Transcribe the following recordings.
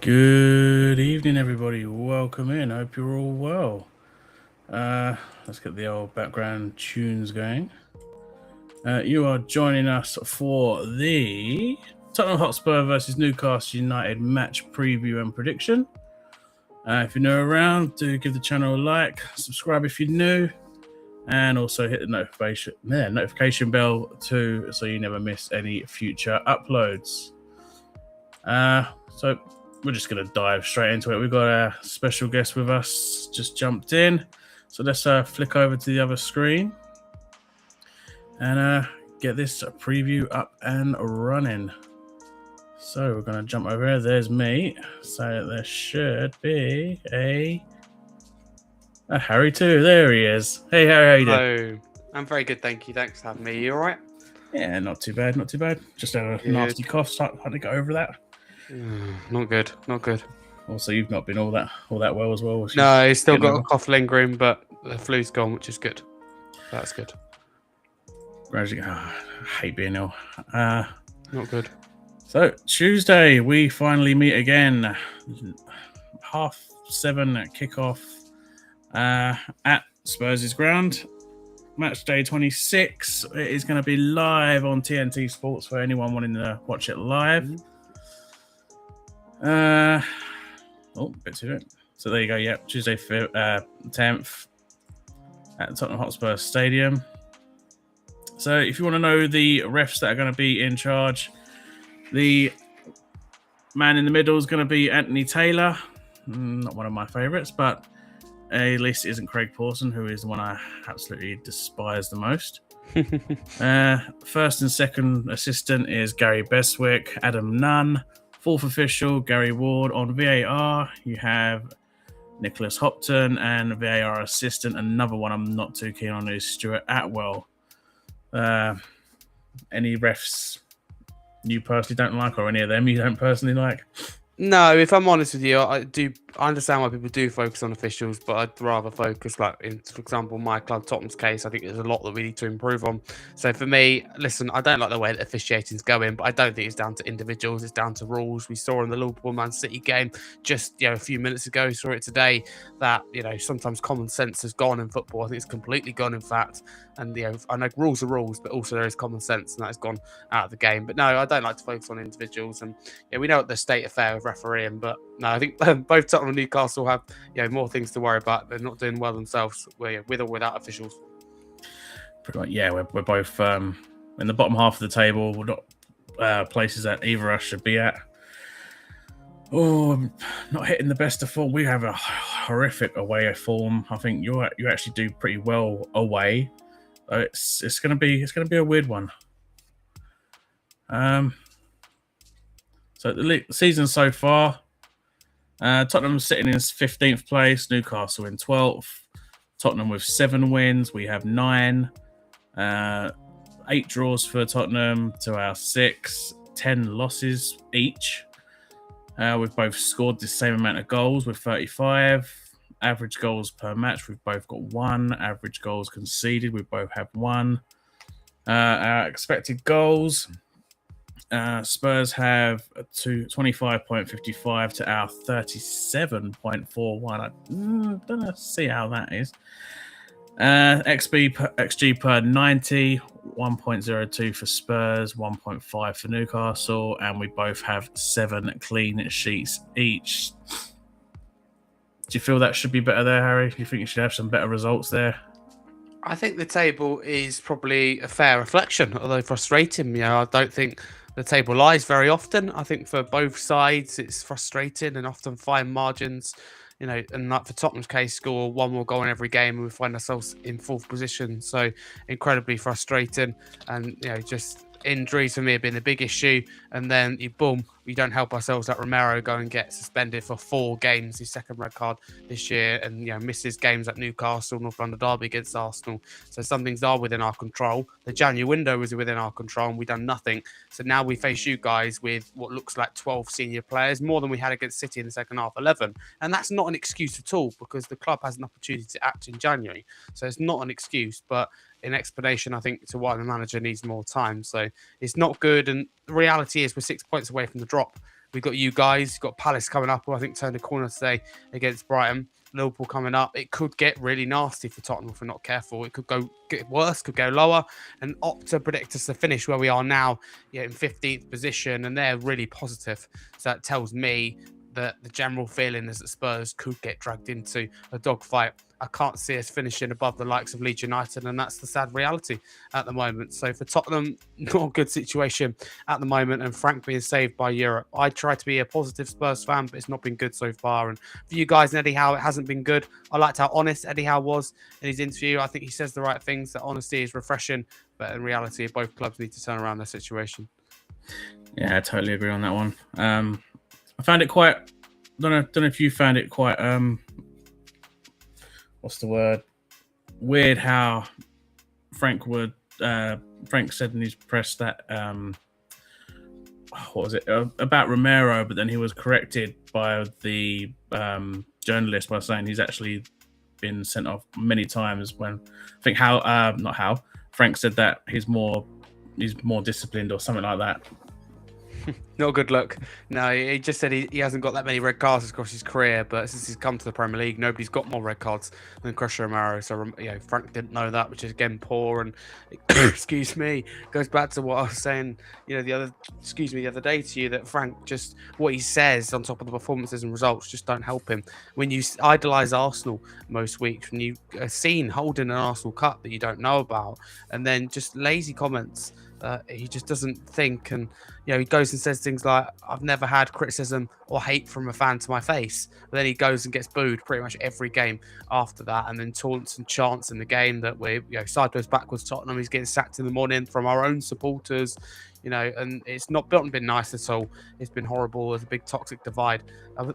Good evening, everybody. Welcome in. Hope you're all well. Let's get the old background tunes going. You are joining us for the Tottenham Hotspur versus Newcastle United match preview and prediction. If you're new around, do give the channel a like, subscribe if you're new, and also hit the notification bell too, so you never miss any future uploads. So we're just going to dive straight into it. We've got a special guest with us, just jumped in. So let's flick over to the other screen and get this preview up and running. So we're going to jump over here. There's me. So there should be a Harry too. There he is. Hey, Harry, how you doing? Oh, I'm very good, thank you. Thanks for having me. You all right? Yeah, not too bad, not too bad. Just had a nasty cough, so I had to get over that. Not good, not good. Also, you've not been all that well as well. No, he's still got a cough lingering, but the flu's gone, which is good. That's good. I hate being ill. Not good. So Tuesday, we finally meet again. 7:30 at kickoff at Spurs' ground. Match day 26. It is going to be live on TNT Sports for anyone wanting to watch it live. Bit to it. So there you go. Yep, Tuesday 10th at Tottenham Hotspur Stadium. So if you want to know the refs that are going to be in charge, the man in the middle is going to be Anthony Taylor. Not one of my favourites, but at least it isn't Craig Pawson, who is the one I absolutely despise the most. First and second assistant is Gary Beswick, Adam Nunn. Fourth official, Gary Ward. On VAR, you have Nicholas Hopton, and VAR assistant, another one I'm not too keen on, is Stuart Atwell. Any refs you personally don't like, or any of them you don't personally like? No, if I'm honest with you, I understand why people do focus on officials, but I'd rather focus, like in, for example, my club Tottenham's case. I think there's a lot that we need to improve on. So for me, listen, I don't like the way that officiating's going, but I don't think it's down to individuals. It's down to rules. We saw in the Liverpool-Man City game just a few minutes ago. Saw it today that sometimes common sense has gone in football. I think it's completely gone, in fact. And I know rules are rules, but also there is common sense, and that has gone out of the game. But no, I don't like to focus on individuals. And we know what the state affair of refereeing, but no, I think both Tottenham and Newcastle have more things to worry about. They're not doing well themselves, with or without officials. Pretty much, yeah. We're both in the bottom half of the table. We're not places that either of us should be at. Oh, not hitting the best of form. We have a horrific away form. I think you actually do pretty well away. It's gonna be a weird one. So the season so far, Tottenham sitting in 15th place, Newcastle in 12th. Tottenham with 7 wins. We have 9. 8 draws for Tottenham to our 6. 10 losses each. We've both scored the same amount of goals with 35. Average goals per match, we've both got 1. Average goals conceded, we both have 1. Our expected goals, Spurs have 25.55 to our 37.41. I don't see how that is. XG per 90, 1.02 for Spurs, 1.5 for Newcastle, and we both have 7 clean sheets each. Do you feel that should be better there, Harry? Do you think you should have some better results there? I think the table is probably a fair reflection, although frustrating. I don't think the table lies very often. I think for both sides, it's frustrating and often fine margins. And like for Tottenham's case, score 1 more goal in every game, and we find ourselves in 4th position. So incredibly frustrating, and just injuries for me have been the big issue. And then boom, we don't help ourselves. That Romero go and get suspended for 4 games, his second red card this year, and misses games at Newcastle, North London derby against Arsenal. So some things are within our control. The January window was within our control, and we've done nothing. So now we face you guys with what looks like 12 senior players, more than we had against City in the second half, 11. And that's not an excuse at all, because the club has an opportunity to act in January. So it's not an excuse, but an explanation, I think, to why the manager needs more time. So it's not good. And the reality is we're 6 points away from the drop. We've got you guys. You've got Palace coming up, who I think turned a corner today against Brighton. Liverpool coming up. It could get really nasty for Tottenham if we're not careful. It could get worse, could go lower. And Opta predict us to finish where we are now, in 15th position, and they're really positive. So that tells me that the general feeling is that Spurs could get dragged into a dogfight. I can't see us finishing above the likes of Leeds United, and that's the sad reality at the moment. So for Tottenham, not a good situation at the moment, and Frank being saved by Europe. I try to be a positive Spurs fan, but it's not been good so far. And for you guys and Eddie Howe, it hasn't been good. I liked how honest Eddie Howe was in his interview. I think he says the right things. That honesty is refreshing, but in reality, both clubs need to turn around their situation. Yeah, I totally agree on that one. I found it quite. Don't know if you found it quite. What's the word? Weird how Frank said in his press that what was it about Romero, but then he was corrected by the journalist by saying he's actually been sent off many times. When I think Frank said that he's more disciplined or something like that. Not a good look. No, he just said he hasn't got that many red cards across his career, but since he's come to the Premier League, nobody's got more red cards than Crusher Romero. So, Frank didn't know that, which is again poor. And excuse me, goes back to what I was saying, the other day to you, that Frank just what he says on top of the performances and results just don't help him. When you idolise Arsenal most weeks, when you are seen holding an Arsenal Cup that you don't know about, and then just lazy comments. He just doesn't think, and he goes and says things like, "I've never had criticism or hate from a fan to my face." But then he goes and gets booed pretty much every game after that, and then taunts and chants in the game that we're sideways backwards Tottenham. He's getting sacked in the morning from our own supporters, and it's not been nice at all. It's been horrible. There's a big toxic divide.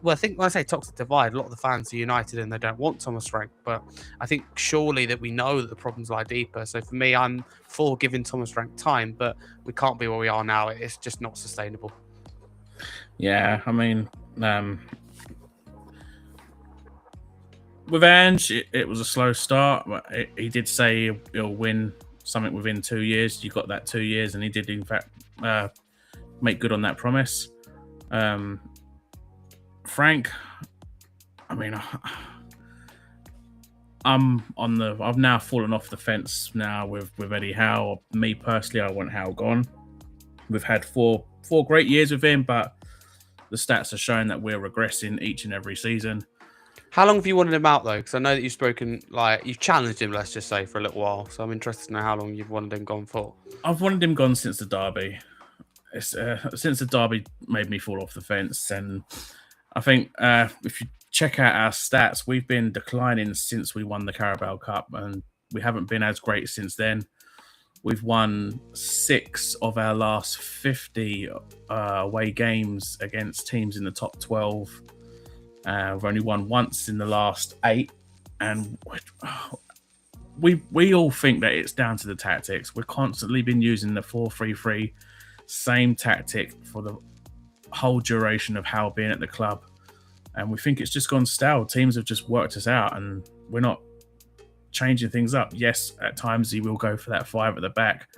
Well, I think when I say toxic divide, a lot of the fans are united and they don't want Thomas Frank. But I think surely that we know that the problems lie deeper. So for me, I'm for giving Thomas Frank time, but we can't be where we are now. It's just not sustainable. Yeah, I mean, with Ange, it was a slow start. But he did say he'll win something within 2 years. You got that 2 years, and he did in fact make good on that promise. Frank, I mean, I've now fallen off the fence now with Eddie Howe. Me personally, I want Howe gone. We've had four great years with him, but the stats are showing that we're regressing each and every season. How long have you wanted him out though? Because I know that you've challenged him, let's just say, for a little while. So I'm interested to know how long you've wanted him gone for. I've wanted him gone since the derby. Since the derby made me fall off the fence, and I think if you check out our stats, we've been declining since we won the Carabao Cup, and we haven't been as great since then. We've won 6 of our last 50 away games against teams in the top 12. We've only won once in the last 8, and we all think that it's down to the tactics. We've constantly been using the 4-3-3, same tactic for the whole duration of Howe being at the club, and we think it's just gone stale. Teams have just worked us out, and we're not changing things up. Yes, at times he will go for that 5 at the back,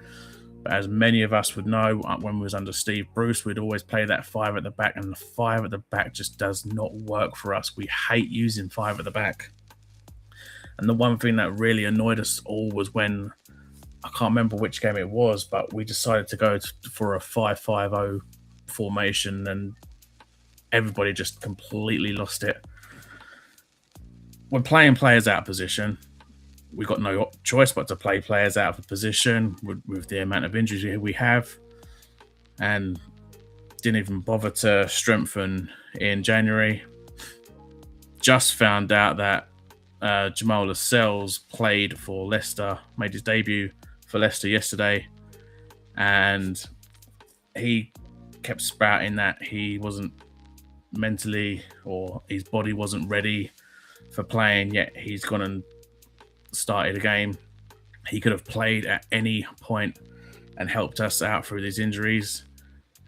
but as many of us would know, when we was under Steve Bruce, we'd always play that 5 at the back, and the 5 at the back just does not work for us. We hate using 5 at the back. And the one thing that really annoyed us all was when, I can't remember which game it was, but we decided to go for a 5-5-0 formation, and everybody just completely lost it. We're playing players out of position. We've got no choice but to play players out of position with the amount of injuries we have, and didn't even bother to strengthen in January. Just found out that Jamal Lascelles played for Leicester, made his debut for Leicester yesterday, and he kept spouting that he wasn't mentally, or his body wasn't ready for playing, yet he's gone and started a game. He could have played at any point and helped us out through these injuries,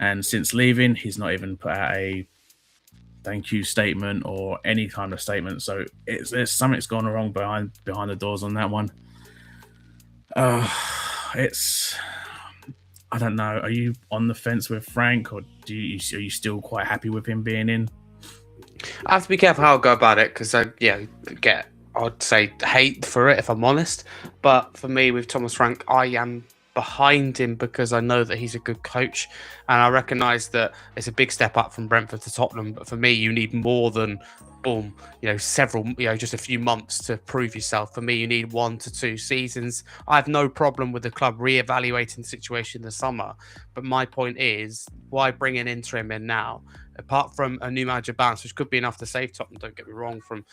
and since leaving, he's not even put out a thank you statement or any kind of statement. So there's something's gone wrong behind the doors on that one. I don't know. Are you on the fence with Frank, or are you still quite happy with him being in? I have to be careful how I go about it because I'd say hate for it if I'm honest. But for me, with Thomas Frank, I am behind him because I know that he's a good coach, and I recognise that it's a big step up from Brentford to Tottenham. But for me, you need more than boom, just a few months to prove yourself. For me, you need 1 to 2 seasons. I have no problem with the club re-evaluating the situation in the summer, but my point is, why bring an interim in now? Apart from a new manager bounce, which could be enough to save Tottenham, don't get me wrong, from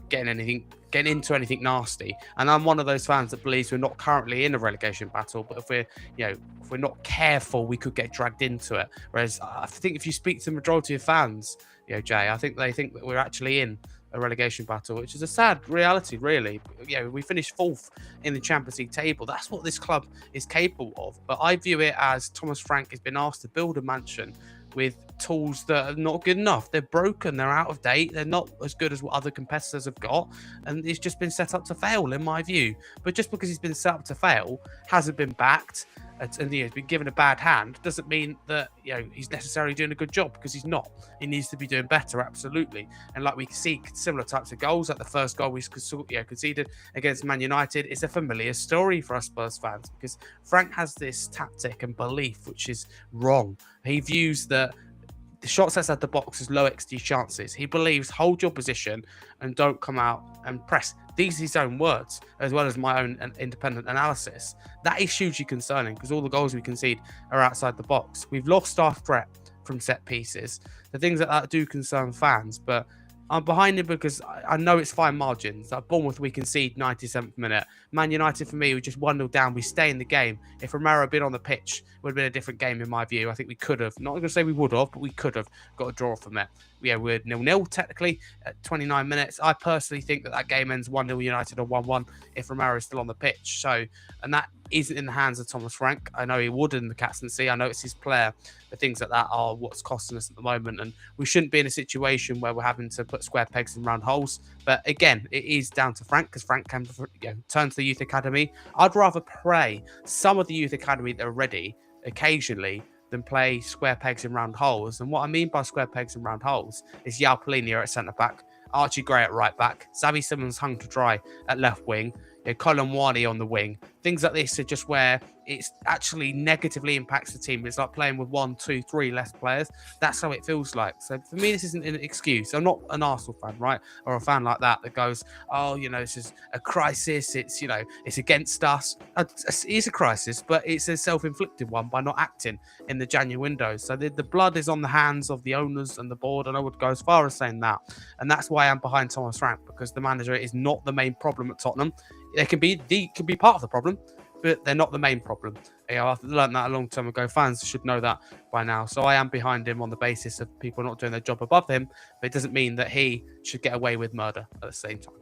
getting into anything nasty. And I'm one of those fans that believes we're not currently in a relegation battle, but if we're not careful, we could get dragged into it. Whereas I think if you speak to the majority of fans, Jay, I think they think that we're actually in a relegation battle, which is a sad reality, really. We finished 4th in the Champions League table. That's what this club is capable of. But I view it as Thomas Frank has been asked to build a mansion with tools that are not good enough. They're broken, they're out of date, they're not as good as what other competitors have got, and it's just been set up to fail, in my view. But just because he's been set up to fail, hasn't been backed, and he's been given a bad hand, doesn't mean that he's necessarily doing a good job, because he's not. He needs to be doing better, absolutely. And like we see similar types of goals, like the first goal we conceded against Man United, is a familiar story for us Spurs fans, because Frank has this tactic and belief which is wrong. He views that the shots outside the box as low XG chances. He believes hold your position and don't come out and press. These are his own words, as well as my own independent analysis. That is hugely concerning because all the goals we concede are outside the box. We've lost our threat from set pieces. The things that do concern fans, but I'm behind him because I know it's fine margins. At Bournemouth, we concede 97th minute. Man United, for me, we just 1-0 down. We stay in the game. If Romero had been on the pitch, it would have been a different game in my view. I think we could have. Not going to say we would have, but we could have got a draw from it. We're 0-0 technically at 29 minutes. I personally think that game ends 1-0 United or 1-1 if Romero is still on the pitch. And that isn't in the hands of Thomas Frank. I know he would in the captaincy. I know it's his player, but things like that are what's costing us at the moment. And we shouldn't be in a situation where we're having to put square pegs in round holes. But again, it is down to Frank, because Frank can turn to the youth academy. I'd rather play some of the youth academy that are ready occasionally than play square pegs in round holes. And what I mean by square pegs in round holes is Yao Polini at centre back, Archie Gray at right back, Xavi Simons hung to dry at left wing, Colin Wani on the wing. Things like this are just where it actually negatively impacts the team. It's like playing with 1, 2, 3 less players. That's how it feels like. So for me, this isn't an excuse. I'm not an Arsenal fan, right? Or a fan like that goes, oh, this is a crisis. It's, it's against us. It is a crisis, but it's a self-inflicted one by not acting in the January window. So the blood is on the hands of the owners and the board, and I would go as far as saying that. And that's why I'm behind Thomas Frank, because the manager is not the main problem at Tottenham. They can be part of the problem, but they're not the main problem. I've learned that a long time ago. Fans should know that by now. So I am behind him on the basis of people not doing their job above him, but it doesn't mean that he should get away with murder at the same time.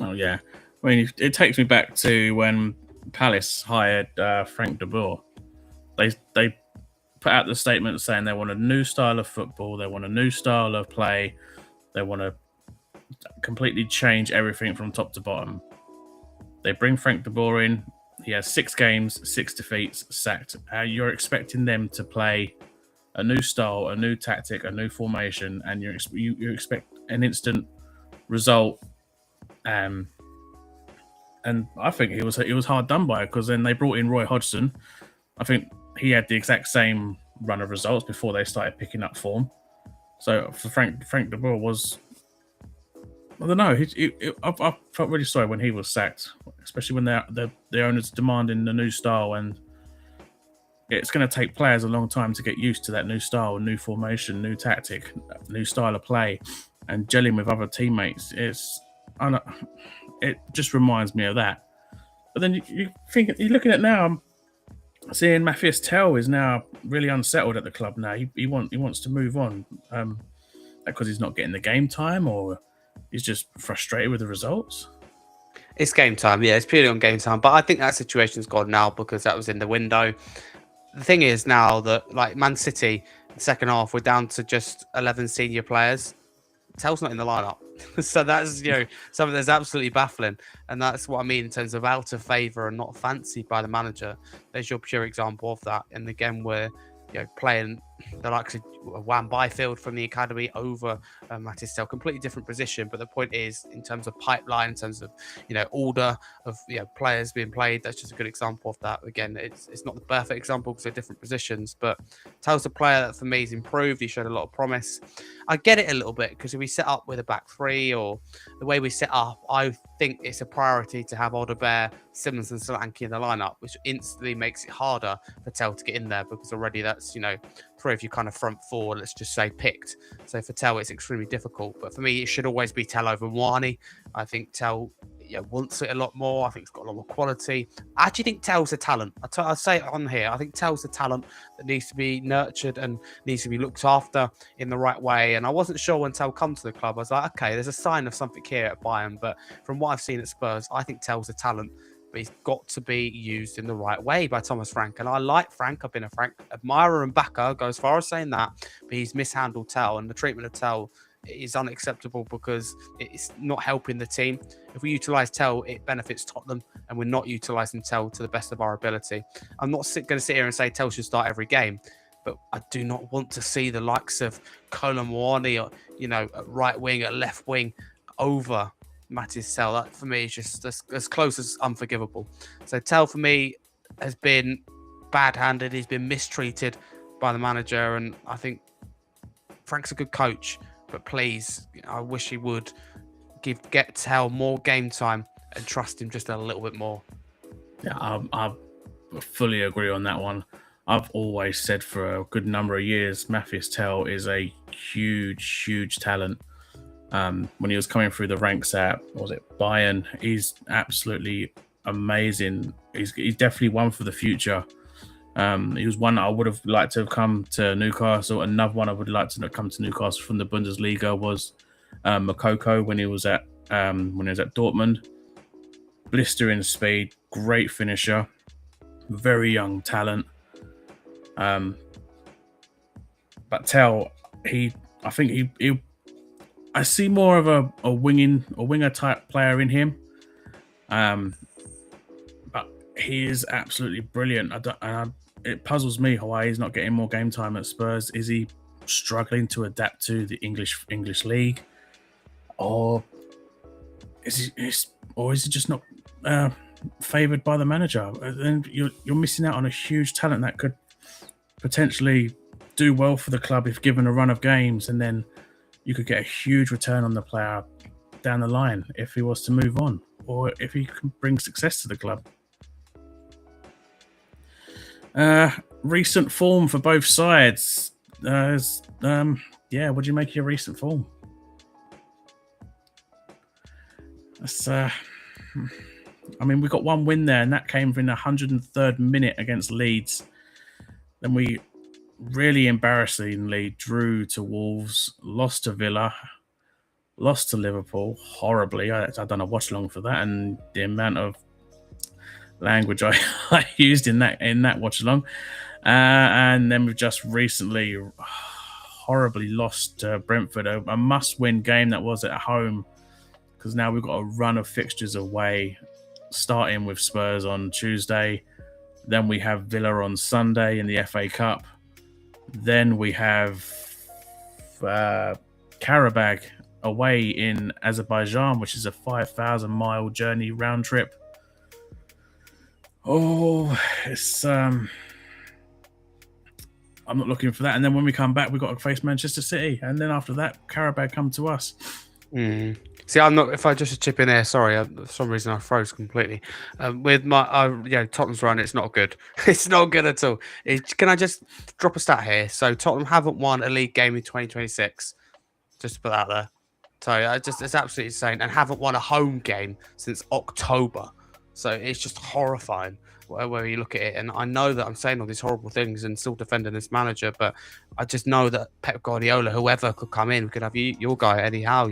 Oh, yeah. I mean, it takes me back to when Palace hired Frank de Boer. They put out the statement saying they want a new style of football, they want a new style of play, they want to completely change everything from top to bottom. They bring Frank de Boer in. He has 6 games, 6 defeats, sacked. You're expecting them to play a new style, a new tactic, a new formation, and you expect an instant result. And I think he was hard done by it, because then they brought in Roy Hodgson. I think he had the exact same run of results before they started picking up form. So for Frank de Boer was, I don't know. I felt really sorry when he was sacked, especially when the owners demanding the new style, and it's going to take players a long time to get used to that new style, new formation, new tactic, new style of play, and gelling with other teammates. It just reminds me of that. But then you think, you're looking at now, seeing Matthias Tell is now really unsettled at the club. Now he wants to move on, because he's not getting the game time, or he's just frustrated with the results. It's game time, yeah. It's purely on game time. But I think that situation's gone now, because that was in the window. The thing is now that, like Man City, the second half, we're down to just 11 senior players. Tell's not in the lineup. So that's, something that's absolutely baffling. And that's what I mean in terms of out of favour and not fancied by the manager. There's your pure example of that. And again, we're playing the likes of Wan Byfield from the academy over Matis Tell, completely different position. But the point is, in terms of pipeline, in terms of order of players being played, that's just a good example of that. Again, it's not the perfect example because they're different positions, but Tell's a player that for me has improved. He showed a lot of promise. I get it a little bit because if we set up with a back three or the way we set up, I think it's a priority to have Alderweireld, Simmons and Solanke in the lineup, which instantly makes it harder for Tell to get in there because already that's, three of your kind of front four, let's just say, picked. So for Tell, it's extremely difficult. But for me, it should always be Tell over Wani. I think Tell wants it a lot more. I think it's got a lot more quality. I actually think Tell's a talent. I'll say it on here. I think Tell's a talent that needs to be nurtured and needs to be looked after in the right way. And I wasn't sure when Tell come to the club. I was like, okay, there's a sign of something here at Bayern. But from what I've seen at Spurs, I think Tell's a talent. But he's got to be used in the right way by Thomas Frank. And I like Frank. I've been a Frank admirer and backer, go as far as saying that. But he's mishandled Tell, and the treatment of Tell is unacceptable because it's not helping the team. If we utilise Tell, it benefits Tottenham, and we're not utilising Tell to the best of our ability. I'm not going to sit here and say Tell should start every game, but I do not want to see the likes of Kolo Muani, at right wing, at left wing, over Matis Tell. That for me is just as close as unforgivable. So Tell for me has been bad-handed. He's been mistreated by the manager, and I think Frank's a good coach, but please, I wish he would get Tell more game time and trust him just a little bit more. Yeah, I fully agree on that one. I've always said for a good number of years, Matis Tell is a huge talent. When he was coming through the ranks at, Bayern, he's absolutely amazing. He's definitely one for the future. He was one that I would have liked to have come to Newcastle. Another one I would like to come to Newcastle from the Bundesliga was Makoko when he was at Dortmund. Blistering speed, great finisher, very young talent. But Tell, I see more of a winger type player in him. But he is absolutely brilliant. It puzzles me why he's not getting more game time at Spurs. Is he struggling to adapt to the English league, or is he just not favoured by the manager? Then you're missing out on a huge talent that could potentially do well for the club if given a run of games, and then you could get a huge return on the player down the line if he was to move on, or if he can bring success to the club. Recent form for both sides. What do you make of your recent form? We got one win there, and that came in the 103rd minute against Leeds. Then we really embarrassingly drew to Wolves, lost to Villa, lost to Liverpool horribly. I've done a watch along for that, and the amount of language I used in that watch along. And then we've just recently horribly lost to Brentford, a must-win game that was at home, because now we've got a run of fixtures away, starting with Spurs on Tuesday. Then we have Villa on Sunday in the FA Cup. Then we have Karabakh away in Azerbaijan, which is a 5,000-mile journey round trip. It's I'm not looking for that. And then when we come back, we've got to face Manchester City, and then after that, Karabakh come to us. See, I'm not. If I just chip in here, sorry, for some reason I froze completely. With my, Tottenham's run, it's not good. It's not good at all. Can I just drop a stat here? So Tottenham haven't won a league game in 2026. Just to put that out there. So it's absolutely insane, and haven't won a home game since October. So it's just horrifying where you look at it. And I know that I'm saying all these horrible things and still defending this manager, but I just know that Pep Guardiola, whoever could come in, we could have your guy anyhow.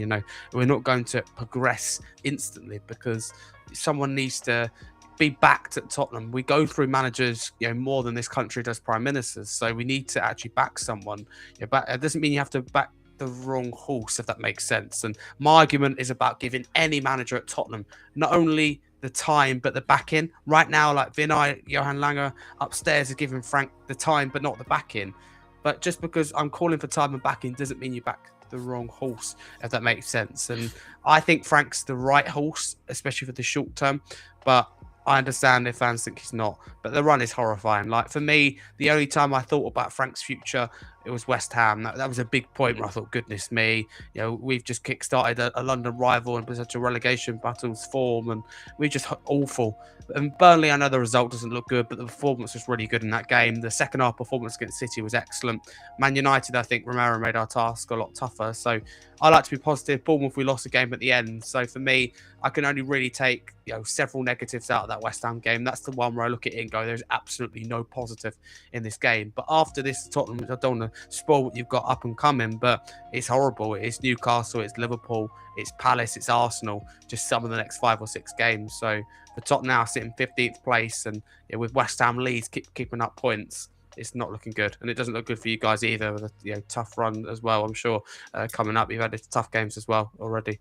We're not going to progress instantly because someone needs to be backed at Tottenham. We go through managers, more than this country does prime ministers. So we need to actually back someone. But it doesn't mean you have to back the wrong horse, if that makes sense. And my argument is about giving any manager at Tottenham not only the time but the backing. Right now, like Vinay, Johan Langer upstairs are giving Frank the time but not the backing. But just because I'm calling for time and backing doesn't mean you back the wrong horse, if that makes sense. And I think Frank's the right horse, especially for the short term. But I understand if fans think he's not. But the run is horrifying. Like, for me, the only time I thought about Frank's future, it was West Ham. That was a big point where I thought, goodness me, we've just kick-started a London rival and such a relegation battles form, and we're just awful. And Burnley, I know the result doesn't look good, but the performance was really good in that game. The second half performance against City was excellent. Man United, I think Romero made our task a lot tougher. So I like to be positive. Bournemouth, we lost a game at the end. So for me, I can only really take several negatives out of that West Ham game. That's the one where I look at it and go, there's absolutely no positive in this game. But after this, Tottenham, I don't want to spoil what you've got up and coming, but it's horrible. It's Newcastle, it's Liverpool, it's Palace, it's Arsenal, just some of the next 5 or 6 games. So for Tottenham now sitting 15th place and with West Ham Leeds keeping up points, it's not looking good. And it doesn't look good for you guys either with a tough run as well, I'm sure, coming up. You've had tough games as well already.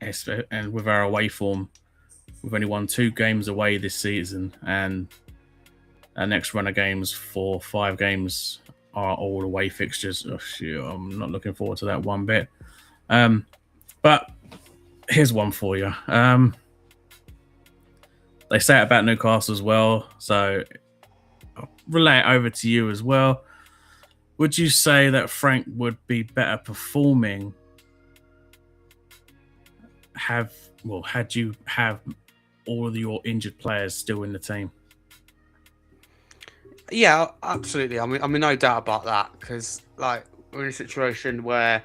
Yes, and with our away form, we've only won 2 games away this season, and our next run of games, 4-5 games, are all away fixtures. Oh, shoot, I'm not looking forward to that one bit. But here's one for you. They say it about Newcastle as well, so I'll relay it over to you as well. Would you say that Frank would be better performing had you have all of your injured players still in the team? Yeah, absolutely. I mean, no doubt about that, because like we're in a situation where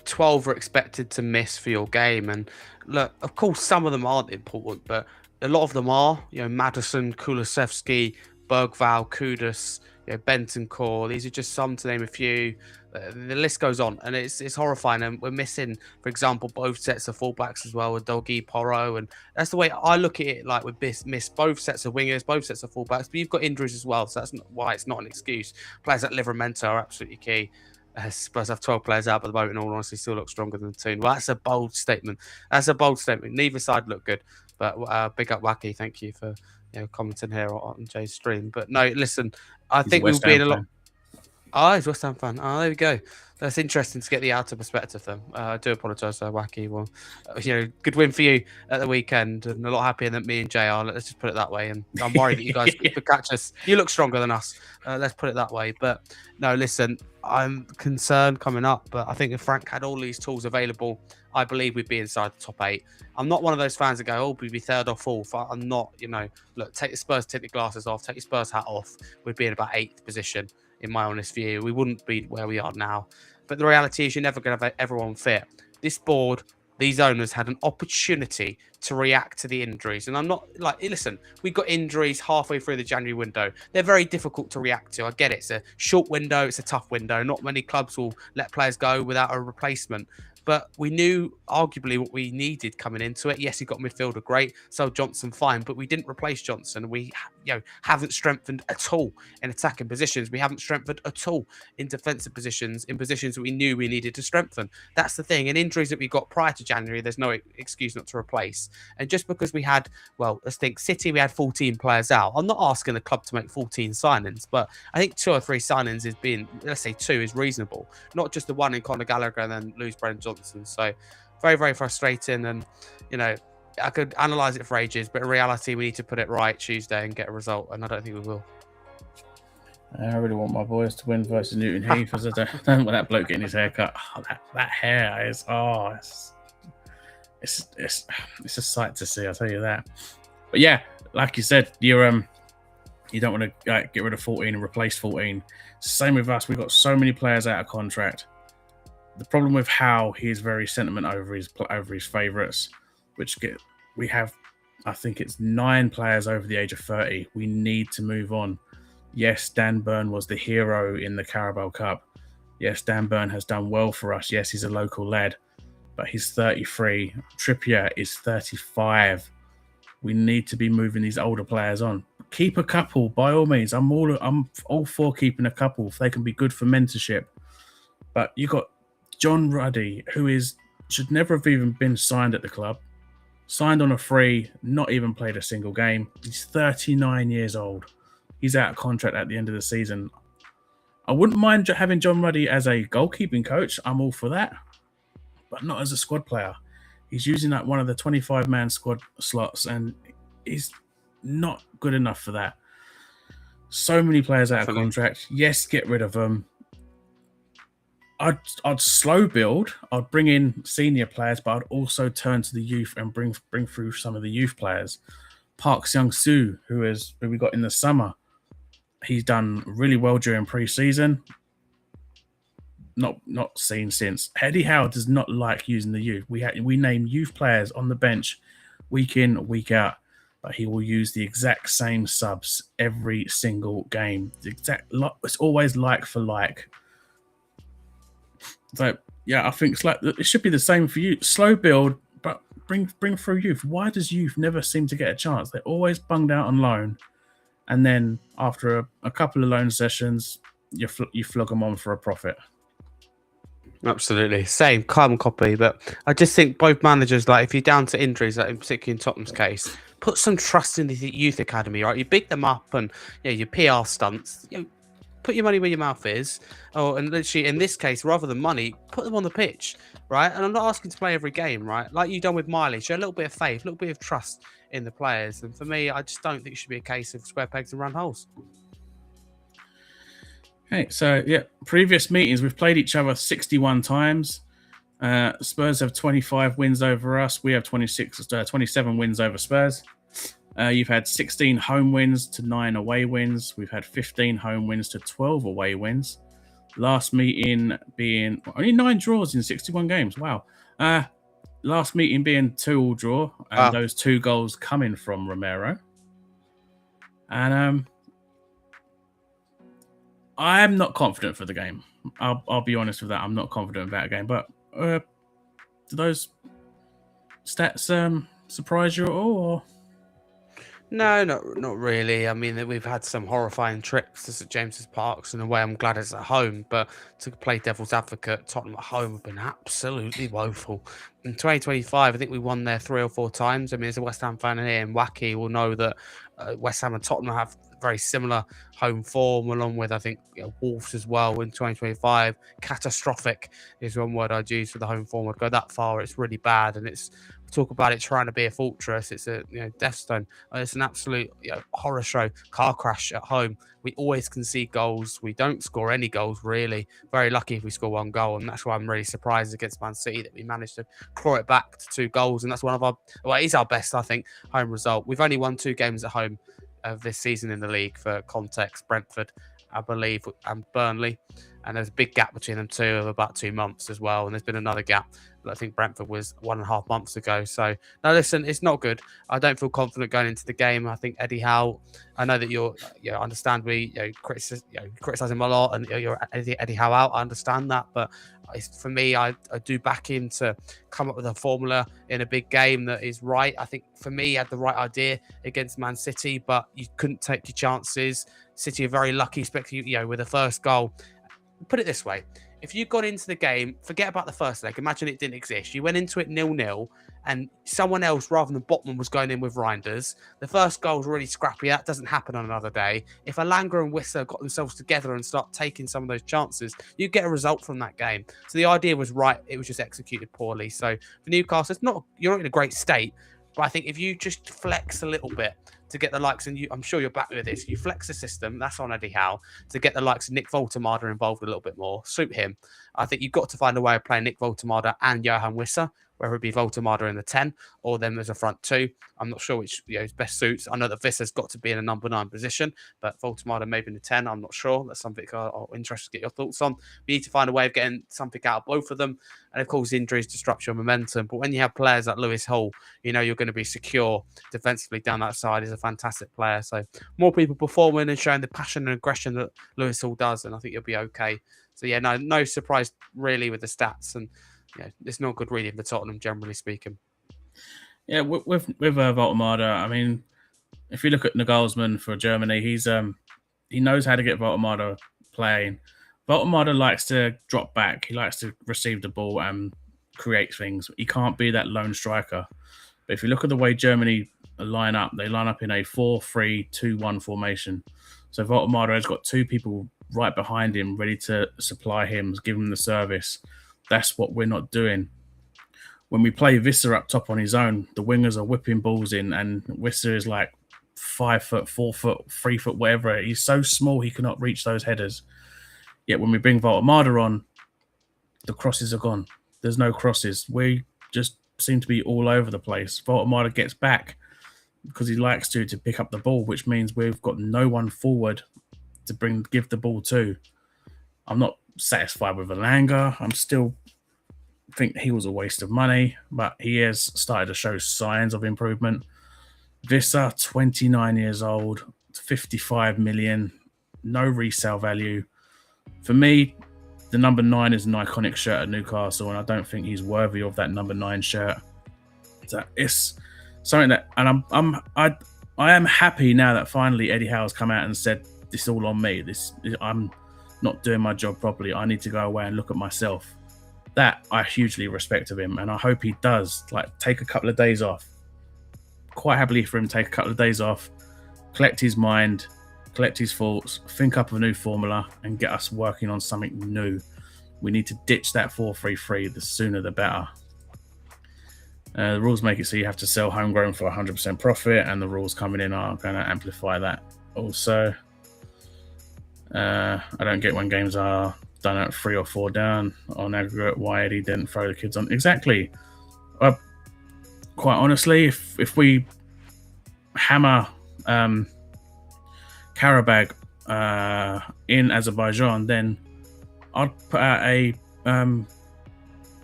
12 are expected to miss for your game, and look, of course, some of them aren't important, but a lot of them are. Madison, Kulusevski, Bergval, Kudus, Bentancur. These are just some to name a few. The list goes on, and it's horrifying. And we're missing, for example, both sets of fullbacks as well with Doggy, Porro, and that's the way I look at it. Like, we miss both sets of wingers, both sets of fullbacks, but you've got injuries as well, so that's why it's not an excuse. Players like Livramento are absolutely key. Spurs have 12 players out at the moment, in all honesty, still look stronger than the team. Well, that's a bold statement. Neither side look good, but big up Wacky. Thank you for commenting here on Jay's stream. But no, listen, I think we'll be in a lot. Oh, he's West Ham fan. Oh, there we go. That's interesting to get the outer perspective, then. I do apologise, Wacky. Well, good win for you at the weekend, and a lot happier than me and Jay are. Let's just put it that way. And I'm worried that you guys could catch us. You look stronger than us. Let's put it that way. But no, listen, I'm concerned coming up, but I think if Frank had all these tools available, I believe we'd be inside the top 8. I'm not one of those fans that go, oh, we'd be 3rd or 4th. I'm not, look, take the Spurs tinted glasses off, take your Spurs hat off. We'd be in about 8th position, in my honest view. We wouldn't be where we are now. But the reality is you're never going to have everyone fit. This board, these owners had an opportunity to react to the injuries. And I'm not like, listen, we got injuries halfway through the January window. They're very difficult to react to. I get it. It's a short window. It's a tough window. Not many clubs will let players go without a replacement. But we knew arguably what we needed coming into it. Yes, he got midfielder, great. So Johnson, fine. But we didn't replace Johnson. We haven't strengthened at all in attacking positions. We haven't strengthened at all in defensive positions, in positions that we knew we needed to strengthen. That's the thing. And injuries that we got prior to January, there's no excuse not to replace. And just because we had, let's think, City, we had 14 players out. I'm not asking the club to make 14 signings, but I think 2 or 3 signings is being, let's say 2 is reasonable. Not just the one in Conor Gallagher and then lose Brendan Johnson. So very, very frustrating. And, I could analyse it for ages, but in reality, we need to put it right Tuesday and get a result. And I don't think we will. I really want my boys to win versus Newton Heath, because I don't want that bloke getting his hair cut. Oh, that hair is, it's a sight to see, I'll tell you that. But yeah, like you said, you don't want to get rid of 14 and replace 14. Same with us. We've got so many players out of contract. The problem with Howe, he's very sentiment over his favourites, we have, I think it's 9 players over the age of 30. We need to move on. Yes, Dan Burn was the hero in the Carabao Cup. Yes, Dan Burn has done well for us. Yes, he's a local lad, but he's 33. Trippier is 35. We need to be moving these older players on. Keep a couple, by all means. I'm all for keeping a couple if they can be good for mentorship. But you got John Ruddy, who should never have even been signed at the club, signed on a free, not even played a single game. He's 39 years old. He's out of contract at the end of the season. I wouldn't mind having John Ruddy as a goalkeeping coach. I'm all for that, but not as a squad player. He's using like one of the 25-man squad slots, and he's not good enough for that. So many players out of contract. Yes, get rid of them. I'd slow build. I'd bring in senior players, but I'd also turn to the youth and bring through some of the youth players. Park Seung-soo, who we got in the summer, he's done really well during pre-season. Not seen since. Eddie Howe does not like using the youth. We name youth players on the bench week in, week out, but he will use the exact same subs every single game. It's always like for like. So yeah, I think it should be the same for you. Slow build, but bring through youth. Why does youth never seem to get a chance? They're always bunged out on loan, and then after a couple of loan sessions, you flog them on for a profit. Absolutely, same carbon copy. But I just think both managers, like if you're down to injuries, like in particular in Tottenham's case, put some trust in the youth academy. Right, you big them up, and your PR stunts. Put your money where your mouth is. And literally, in this case, rather than money, put them on the pitch, right? And I'm not asking to play every game, right? Like you've done with Miley, show a little bit of faith, a little bit of trust in the players. And for me, I just don't think it should be a case of square pegs and round holes. Okay, so yeah, previous meetings, we've played each other 61 times. Spurs have 25 wins over us. We have 27 wins over Spurs. You've had 16 home wins to 9 away wins. We've had 15 home wins to 12 away wins. Last meeting being only 9 draws in 61 games. Wow. Last meeting being 2-2 draw, and those 2 goals coming from Romero. And I'm not confident for the game. I'll be honest with that. I'm not confident about a game. But do those stats surprise you at all? Or? No, not really. I mean, we've had some horrifying trips to St James's Parks. In a way, I'm glad it's at home. But to play devil's advocate, Tottenham at home have been absolutely woeful. In 2025, I think we won there 3 or 4 times. I mean, as a West Ham fan here, and Wacky will know that West Ham and Tottenham have very similar home form, along with, I think, Wolves as well in 2025. Catastrophic is one word I'd use for the home form. I'd go that far. It's really bad, and it's talk about it trying to be a fortress. It's a Death Stone. It's an absolute horror show. Car crash at home. We always concede goals. We don't score any goals really. Very lucky if we score 1 goal, and that's why I'm really surprised against Man City that we managed to claw it back to 2 goals, and that's one of it is our best, I think, home result. We've only won 2 games at home of this season in the league. For context, Brentford, I believe, and Burnley, and there's a big gap between them two of about 2 months as well, and there's been another gap, but I think Brentford was 1.5 months ago. So no, listen, it's not good. I don't feel confident going into the game. I think Eddie Howe, I know that you're understand we criticize him a lot, and you're Eddie Howe out. I understand that, but for me, I do back him to come up with a formula in a big game that is right. I think for me, he had the right idea against Man City, but you couldn't take your chances. City are very lucky, especially with the first goal. Put it this way. If you got into the game, forget about the first leg. Imagine it didn't exist. You went into it 0-0 and someone else rather than Botman was going in with Reinders. The first goal was really scrappy. That doesn't happen on another day. If Alanga and Wissa got themselves together and start taking some of those chances, you get a result from that game. So the idea was right. It was just executed poorly. So for Newcastle, you're not in a great state. But I think if you just flex a little bit to get the likes, and I'm sure you're back with this, you flex the system, that's on Eddie Howe, to get the likes of Nick Voltemada involved a little bit more, suit him. I think you've got to find a way of playing Nick Voltemada and Johan Wissa, whether it be Voltemada in the 10 or them as a front 2. I'm not sure which best suits. I know that Vissa's got to be in a number 9 position, but Voltemada maybe in the 10. I'm not sure. That's something I'm interested to get your thoughts on. We need to find a way of getting something out of both of them. And of course, injuries disrupt your momentum. But when you have players like Lewis Hall, you're going to be secure defensively down that side. He's a fantastic player. So more people performing and showing the passion and aggression that Lewis Hall does, and I think you'll be okay. So yeah, no surprise really with the stats, and it's not good reading for Tottenham, generally speaking. Yeah, with Voltemada, I mean, if you look at Nagelsmann for Germany, he knows how to get Voltemada playing. Voltemada likes to drop back. He likes to receive the ball and create things. He can't be that lone striker. But if you look at the way Germany line up, they line up in a 4-3-2-1 formation. So Voltemada has got two people right behind him, ready to supply him, give him the service. That's what we're not doing. When we play Visser up top on his own, the wingers are whipping balls in, and Visser is like 5 foot, 4 foot, 3 foot, whatever. He's so small he cannot reach those headers. Yet when we bring Voltemada on, the crosses are gone. There's no crosses. We just seem to be all over the place. Voltemada gets back because he likes to pick up the ball, which means we've got no one forward to give the ball to. I'm not satisfied with Elanga. I'm still think he was a waste of money, but he has started to show signs of improvement. Visser, 29 years old, 55 million, no resale value. For me, the number 9 is an iconic shirt at Newcastle, and I don't think he's worthy of that number 9 shirt. So it's something that, and I am happy now that finally Eddie Howe's come out and said, "This is all on me. I'm not doing my job properly. I need to go away and look at myself." That I hugely respect of him, and I hope he does take a couple of days off. Quite happily for him to take a couple of days off, collect his mind, collect his thoughts, think up a new formula, and get us working on something new. We need to ditch that 4-3-3. The sooner the better. The rules make it so you have to sell homegrown for 100% profit, and the rules coming in are going to amplify that. Also, I don't get when games are done at 3 or 4 down on aggregate. Why Eddie didn't throw the kids on? Exactly. Quite honestly, if we hammer Karabag in Azerbaijan, then I'd put out a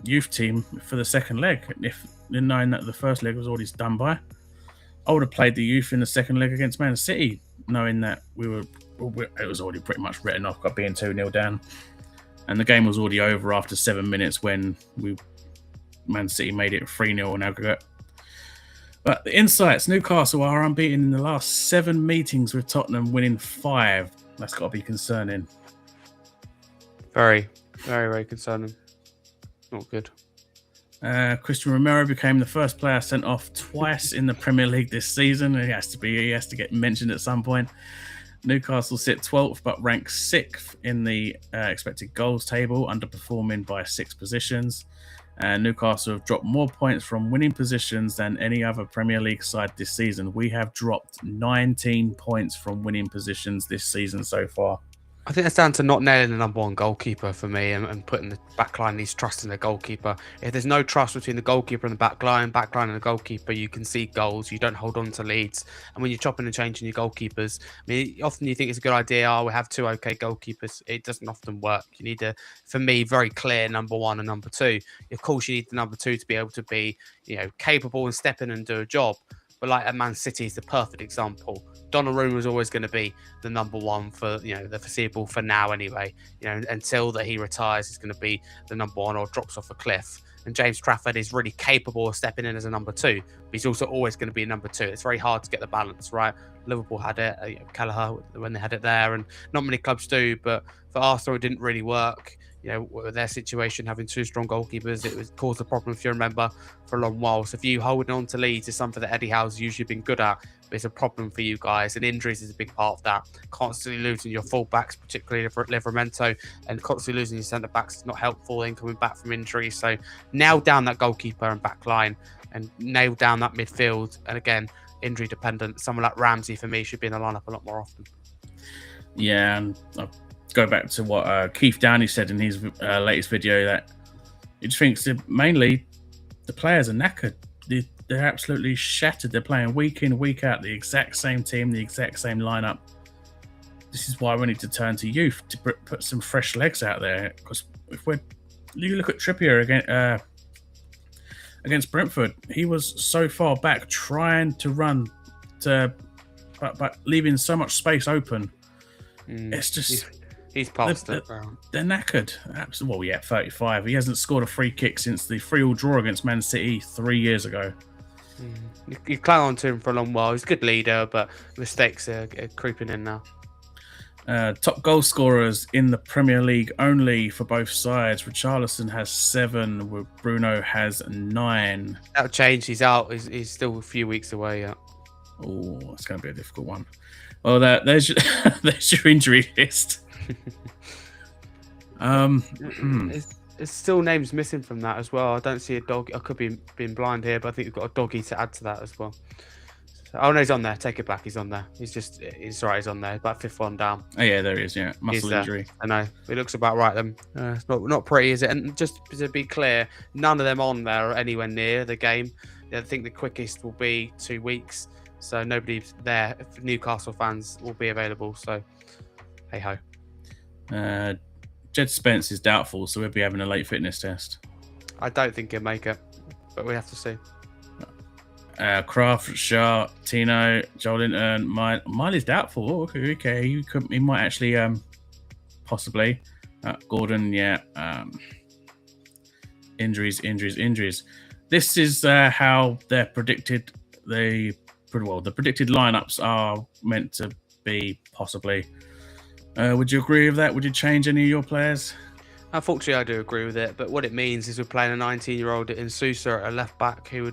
youth team for the second leg. If knowing that the first leg was already done by, I would have played the youth in the second leg against Man City, knowing that it was already pretty much written off, being 2-0 down, and the game was already over after 7 minutes when Man City made it 3-0 on aggregate. But the insights: Newcastle are unbeaten in the last 7 meetings with Tottenham, winning 5. That's got to be concerning. Very, very, very concerning. Not good. Christian Romero became the first player sent off twice in the Premier League this season. He has to get mentioned at some point. Newcastle sit 12th, but rank 6th in the expected goals table, underperforming by 6 positions. Newcastle have dropped more points from winning positions than any other Premier League side this season. We have dropped 19 points from winning positions this season so far. I think that's down to not nailing the number 1 goalkeeper for me, and putting the backline needs trust in the goalkeeper. If there's no trust between the goalkeeper and the backline and the goalkeeper, you concede goals, you don't hold on to leads. And when you're chopping and changing your goalkeepers, I mean, often you think it's a good idea, we have 2 okay goalkeepers. It doesn't often work. You need for me, very clear number 1 and number 2. Of course, you need the number 2 to be able to be, capable and step in and do a job. But like at Man City is the perfect example. Donnarumma was always going to be the number 1 for the foreseeable, for now anyway. Until that he retires, he's going to be the number 1 or drops off a cliff. And James Trafford is really capable of stepping in as a number 2, but he's also always going to be a number 2. It's very hard to get the balance right. Liverpool had it, Kelleher when they had it there, and not many clubs do. But for Arsenal, it didn't really work. With their situation, having 2 strong goalkeepers, it was caused a problem, if you remember, for a long while. So for you, holding on to leads is something that Eddie Howe's usually been good at, but it's a problem for you guys, and injuries is a big part of that. Constantly losing your full-backs, particularly Livramento, and constantly losing your centre-backs is not helpful in coming back from injury. So nail down that goalkeeper and back line, and nail down that midfield. And again, injury dependent. Someone like Ramsey, for me, should be in the lineup a lot more often. Yeah, and go back to what Keith Downey said in his latest video, that he just thinks that mainly the players are knackered. They're absolutely shattered. They're playing week in, week out, the exact same team, the exact same lineup. This is why we need to turn to youth to put some fresh legs out there. Because you look at Trippier against Brentford, he was so far back trying to run but leaving so much space open. It's just. He's past it. They're knackered. Absolutely. Well, yeah, 35. He hasn't scored a free kick since the 3-3 draw against Man City 3 years ago. You clung on to him for a long while. He's a good leader, but mistakes are creeping in now. Top goal scorers in the Premier League only for both sides. Richarlison has 7, where Bruno has 9. That'll change. He's out. He's still a few weeks away. Yeah. Oh, it's going to be a difficult one. Well, there's there's your injury list. There's still names missing from that as well. I don't see a dog. I could be being blind here, but I think we've got a doggy to add to that as well. Oh no, he's on there. Take it back. He's on there. He's right. He's on there. About 5th one down. Oh yeah, there he is. Yeah, muscle injury. I know. It looks about right. Then it's not pretty, is it? And just to be clear, none of them on there are anywhere near the game. I think the quickest will be 2 weeks. So nobody there. Newcastle fans will be available. So hey ho. Jed Spence is doubtful, so we'll be having a late fitness test. I don't think he'll make it, but we have to see. Kraft, Shaw, Tino, Joelinton, Miley's doubtful. Oh, okay, he might actually possibly. Gordon, yeah. Injuries. This is how they're predicted. The predicted lineups are meant to be possibly. Would you agree with that? Would you change any of your players? Unfortunately, I do agree with it. But what it means is we're playing a 19-year-old in Sousa at a left back who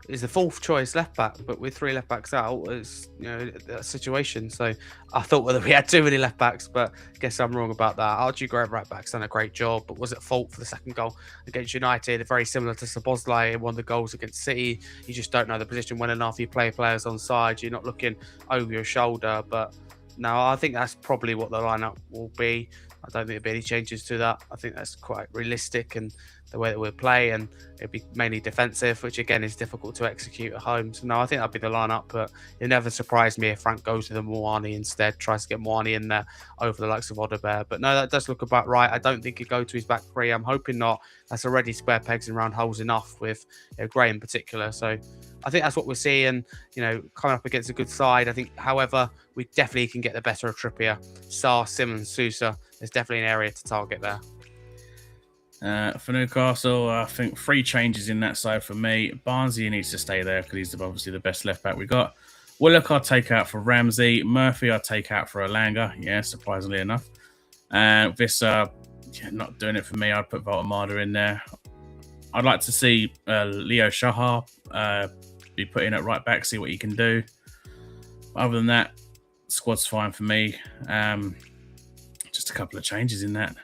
is the 4th choice left back. But with 3 left backs out, it's that situation. So I thought whether we had too many left backs, but I guess I'm wrong about that. Archie Gray right back's done a great job, but was at fault for the second goal against United. Very similar to Szoboszlai in one of the goals against City. You just don't know the position well enough. You play players on side. You're not looking over your shoulder, but. No, I think that's probably what the lineup will be. I don't think there'll be any changes to that. I think that's quite realistic and the way that we'll play, and it'll be mainly defensive, which again is difficult to execute at home. So no, I think that'll be the lineup, but it never surprised me if Frank goes with the Moani instead, tries to get Moani in there over the likes of Odebear. But no, that does look about right. I don't think he'd go to his back 3. I'm hoping not. That's already square pegs and round holes enough with Gray in particular. So I think that's what we're seeing, coming up against a good side. I think, however, we definitely can get the better of Trippier, Sarr, Simmons, Sousa. There's definitely an area to target there. For Newcastle, I think 3 changes in that side for me. Barnsley needs to stay there because he's obviously the best left back we got. Willock I'll take out for Ramsey. Murphy I'll take out for Alanga. Yeah, surprisingly enough. Visser, not doing it for me. I'd put Voltemada in there. I'd like to see Leo Shahar be put in at right back, see what he can do. Other than that, squad's fine for me. Just a couple of changes in that.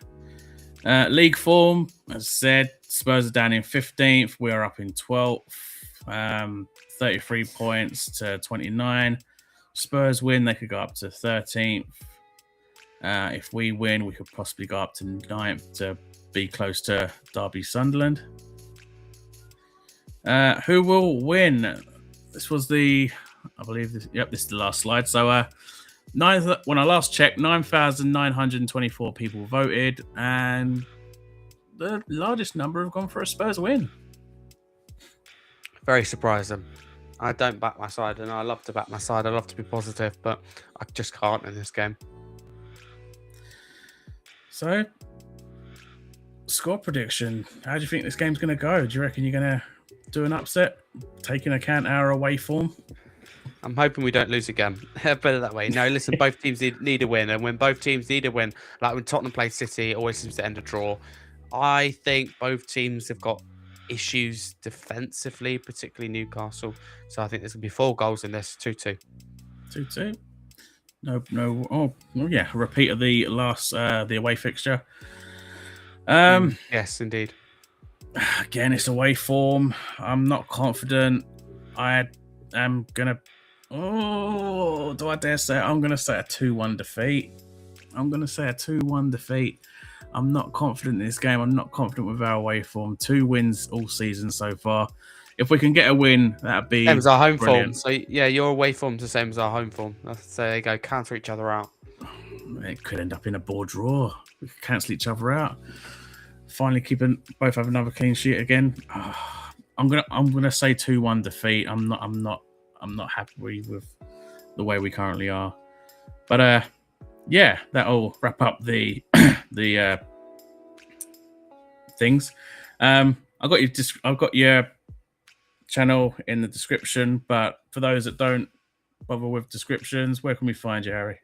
League form, as I said, Spurs are down in 15th. We are up in 12th. 33 points to 29. Spurs win, they could go up to 13th. If we win, we could possibly go up to 9th to be close to Derby Sunderland. Who will win? This was this is the last slide. So when I last checked, 9,924 people voted, and the largest number have gone for a Spurs win. Very surprising. I don't back my side, and I love to back my side. I love to be positive, but I just can't in this game. So, score prediction. How do you think this game's going to go? Do you reckon you're going to do an upset, taking account our away form? I'm hoping we don't lose again. Better that way. No, listen, both teams need a win. And when both teams need a win, like when Tottenham plays City, it always seems to end a draw. I think both teams have got issues defensively, particularly Newcastle. So I think there's going to be 4 goals in this, 2-2. 2-2. No. Oh, yeah. Repeat of the last, the away fixture. Yes, indeed. Again, it's away form. I'm not confident. I am going to... Oh, do I dare say it? I'm going to say a 2-1 defeat. I'm not confident in this game. I'm not confident with our away form. 2 wins all season so far. If we can get a win, that'd be same as our home brilliant. form. So, yeah, your away form's the same as our home form. So they go cancel each other out. It could end up in a bore draw. We could cancel each other out. Finally, both have another clean sheet again. I'm gonna say 2-1 defeat. I'm not happy with the way we currently are. But yeah, that'll wrap up the things. I've got your channel in the description, but for those that don't bother with descriptions, where can we find you, Harry?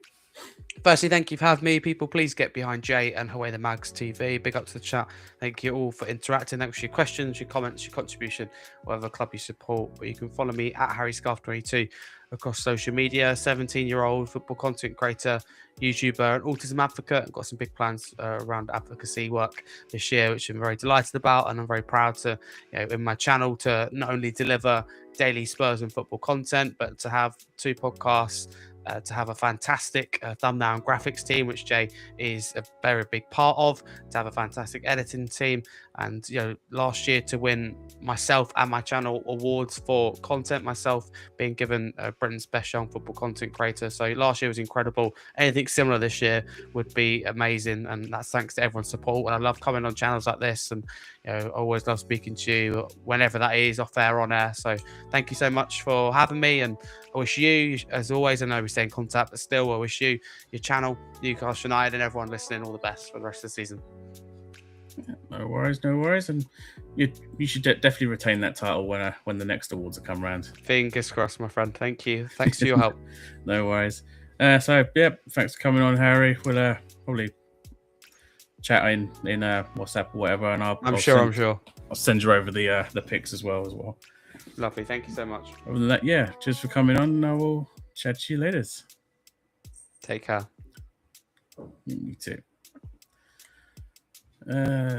Firstly, thank you for having me. People, please get behind Jay and Away the Mags TV. Big up to the chat. Thank you all for interacting. Thanks for your questions, your comments, your contribution, whatever club you support. But you can follow me at HarryScarf22 across social media. 17-year-old football content creator, YouTuber, and autism advocate. I've got some big plans around advocacy work this year, which I'm very delighted about, and I'm very proud to, in my channel, to not only deliver daily Spurs and football content, but to have 2 podcasts. To have a fantastic thumbnail and graphics team, which Jay is a very big part of, to have a fantastic editing team, and last year to win myself and my channel awards for content, myself being given Britain's Best Young Football Content Creator. So last year was incredible. Anything similar this year would be amazing, and that's thanks to everyone's support. And I love coming on channels like this, and I always love speaking to you whenever that is, off air, on air. So thank you so much for having me, and I wish you, as always, I know we stay in contact, but still, I wish you, your channel, Newcastle United, and everyone listening all the best for the rest of the season. No worries, no worries. And you should definitely retain that title when the next awards are come around. Fingers crossed, my friend. Thank you. Thanks for your help. No worries. Thanks for coming on, Harry. We'll probably chat in WhatsApp or whatever, and I'm sure. I'll send you over the pics as well. Lovely. Thank you so much. Other than that, just for coming on, and I will chat to you later. Take care. You too.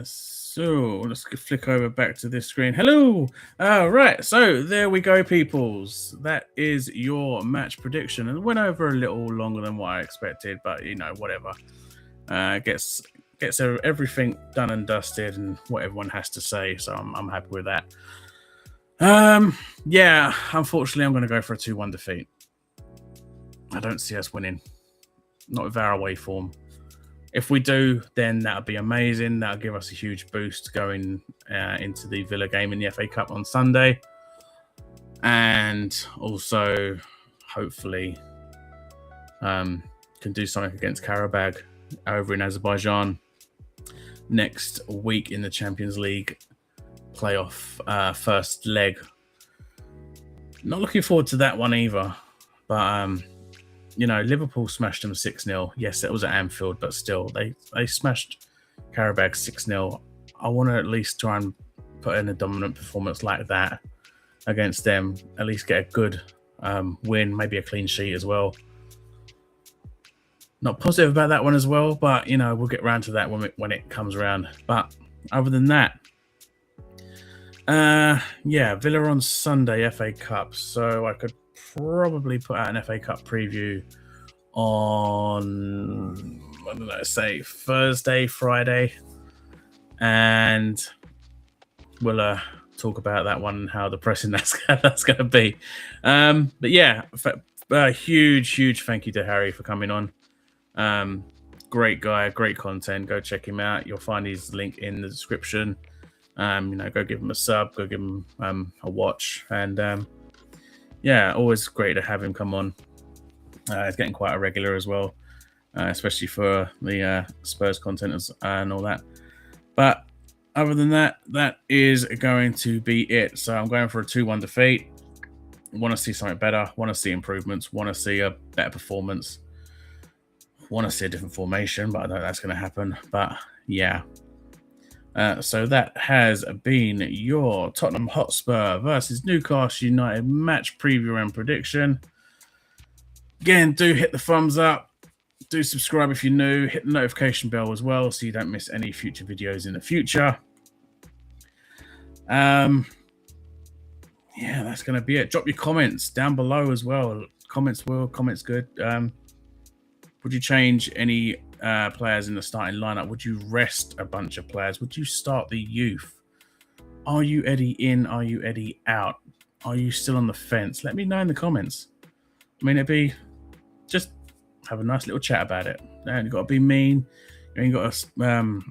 So let's flick over back to this screen. Hello. Right. So there we go, peoples. That is your match prediction, and it went over a little longer than what I expected, but whatever. Gets everything done and dusted, and what everyone has to say. So I'm happy with that. Unfortunately, I'm going to go for a 2-1 defeat. I don't see us winning. Not with our away form. If we do, then that'll be amazing. That'll give us a huge boost going into the Villa game in the FA Cup on Sunday. And also, hopefully, can do something against Karabakh over in Azerbaijan next week in the Champions League playoff first leg. Not looking forward to that one either, but Liverpool smashed them 6-0. Yes, it was at Anfield, but still they smashed Karabakh 6-0. I want to at least try and put in a dominant performance like that against them, at least get a good win, maybe a clean sheet as well. Not positive about that one as well, but we'll get around to that when it comes around. But other than that, Villa on Sunday, FA Cup. So I could probably put out an FA Cup preview on, Thursday, Friday. And we'll talk about that one, how depressing that's going to be. A huge thank you to Harry for coming on. Great guy, great content. Go check him out. You'll find his link in the description. Go give him a sub, go give him a watch, and always great to have him come on. It's getting quite a regular as well, especially for the Spurs content and all that. But other than that, that is going to be it. So I'm going for a 2-1 defeat. Want to see something better, want to see improvements, want to see a better performance, want to see a different formation, but I don't know that's going to happen. But so that has been your Tottenham Hotspur versus Newcastle United match preview and prediction. Again, do hit the thumbs up. Do subscribe if you're new. Hit the notification bell as well so you don't miss any future videos in the future. That's going to be it. Drop your comments down below as well. Comments good. Would you change any players in the starting lineup? Would you rest a bunch of players? Would you start the youth? Are you Eddie in? Are you Eddie out? Are you still on the fence? Let me know in the comments. I mean, it'd be just have a nice little chat about it. You ain't got to be mean. You ain't got to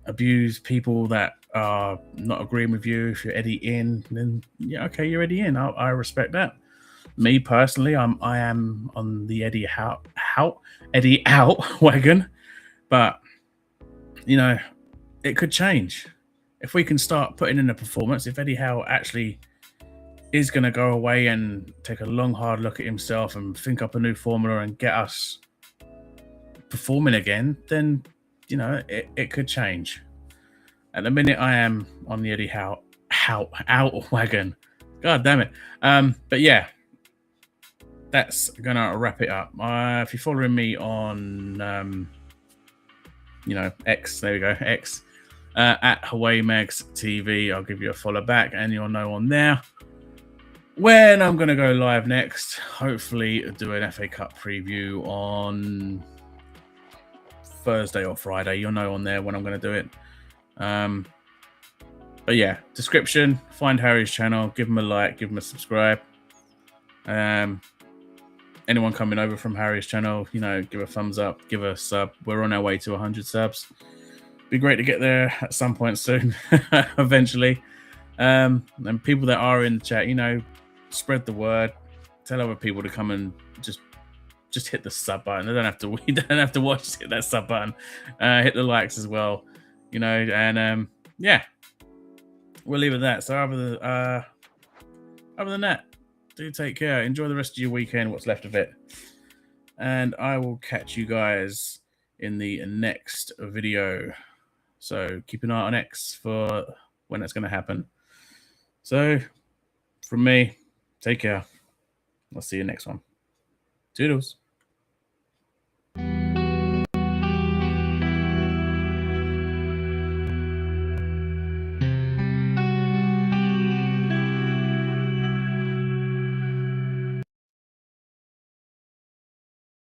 abuse people that are not agreeing with you. If you're Eddie in, then you're Eddie in. I respect that. Me personally, I am on the Eddie out wagon, but it could change if we can start putting in a performance. If Eddie Howe actually is going to go away and take a long, hard look at himself and think up a new formula and get us performing again, then, you know, it could change. At the minute, I am on the Eddie Howe wagon. God damn it. But yeah, that's going to wrap it up. If you're following me on, you know, X, there we go, X, at Hawaii Mags TV, I'll give you a follow back and you'll know on there when I'm going to go live next. Hopefully do an FA Cup preview on Thursday or Friday. You'll know on there when I'm going to do it. But yeah, description, find Harry's channel, give him a like, give him a subscribe. Anyone coming over from Harry's channel, you know, give a thumbs up, give a sub. We're on our way to 100 subs. Be great to get there at some point soon, eventually. And people that are in the chat, you know, spread the word. Tell other people to come and just hit the sub button. They don't have to. You don't have to watch. Just hit that sub button. Hit the likes as well. You know, and yeah, we'll leave it at that. So other than that, do take care. Enjoy the rest of your weekend, what's left of it, and I will catch you guys in the next video. So keep an eye on X for when that's going to happen. So from me, take care. I'll see you next one. Toodles.